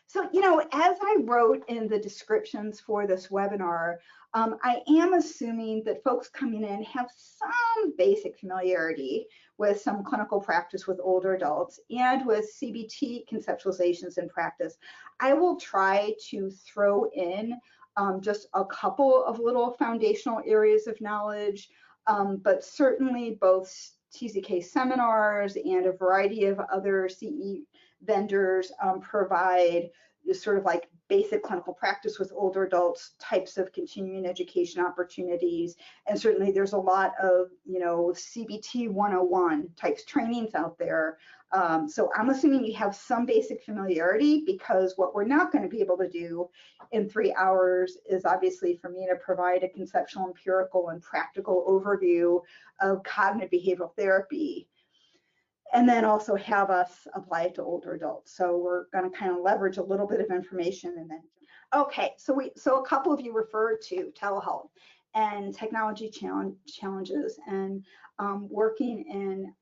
So, you know, as I wrote in the descriptions for this webinar, I am assuming that folks coming in have some basic familiarity with some clinical practice with older adults and with CBT conceptualizations in practice. I will try to throw in just a couple of little foundational areas of knowledge, but certainly both TZK seminars and a variety of other CE vendors provide sort of like basic clinical practice with older adults types of continuing education opportunities. And certainly there's a lot of, you know, CBT 101 types trainings out there. So I'm assuming you have some basic familiarity, because what we're not going to be able to do in 3 hours is obviously for me to provide a conceptual, empirical, and practical overview of cognitive behavioral therapy, and then also have us apply it to older adults. So we're going to kind of leverage a little bit of information and then. Okay, so a couple of you referred to telehealth and technology challenges and working in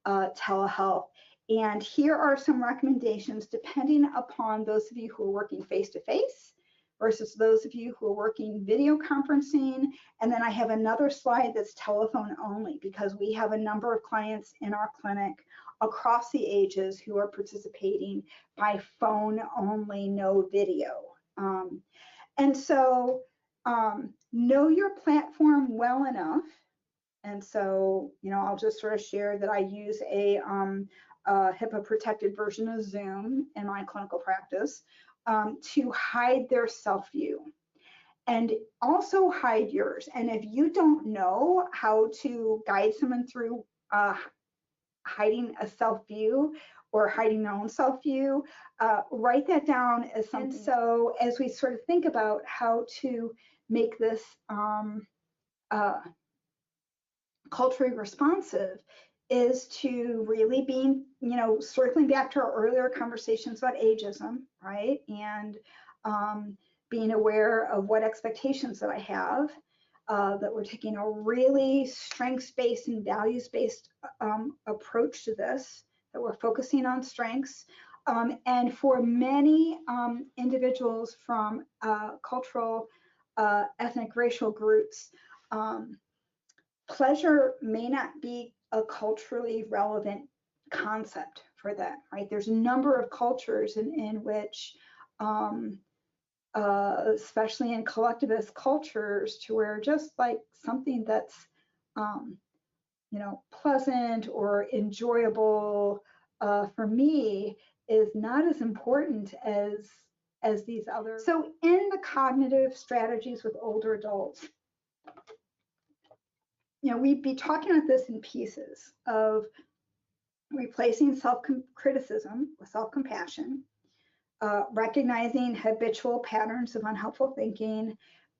telehealth. And here are some recommendations depending upon those of you who are working face-to-face versus those of you who are working video conferencing. And then I have another slide that's telephone only, because we have a number of clients in our clinic across the ages who are participating by phone only, no video. And so know your platform well enough. And so, you know, I'll just sort of share that I use a HIPAA protected version of Zoom in my clinical practice to hide their self-view, and also hide yours. And if you don't know how to guide someone through hiding a self-view or hiding their own self-view, write that down as something. And so as we sort of think about how to make this culturally responsive, is to really be, you know, circling back to our earlier conversations about ageism, right? And being aware of what expectations that I have, that we're taking a really strengths-based and values-based approach to this, that we're focusing on strengths. And for many individuals from cultural, ethnic, racial groups, pleasure may not be a culturally relevant concept for them, right? There's a number of cultures in which, especially in collectivist cultures, to where just like something that's, you know, pleasant or enjoyable for me is not as important as these others. So in the cognitive strategies with older adults, you know, we'd be talking about this in pieces of replacing self-criticism with self-compassion, recognizing habitual patterns of unhelpful thinking,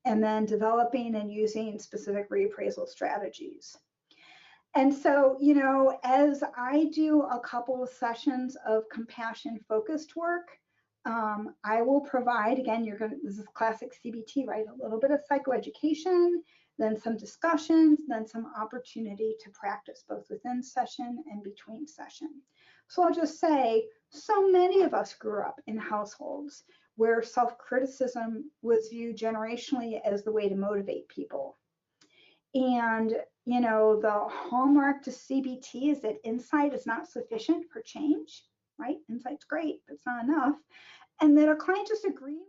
and then developing and using specific reappraisal strategies. And so, you know, as I do a couple of sessions of compassion-focused work, I will provide, again, this is classic CBT, right? A little bit of psychoeducation, then some discussions, then some opportunity to practice both within session and between session. So I'll just say, so many of us grew up in households where self-criticism was viewed generationally as the way to motivate people. And, you know, the hallmark to CBT is that insight is not sufficient for change, right? Insight's great, but it's not enough. And that a client just agreed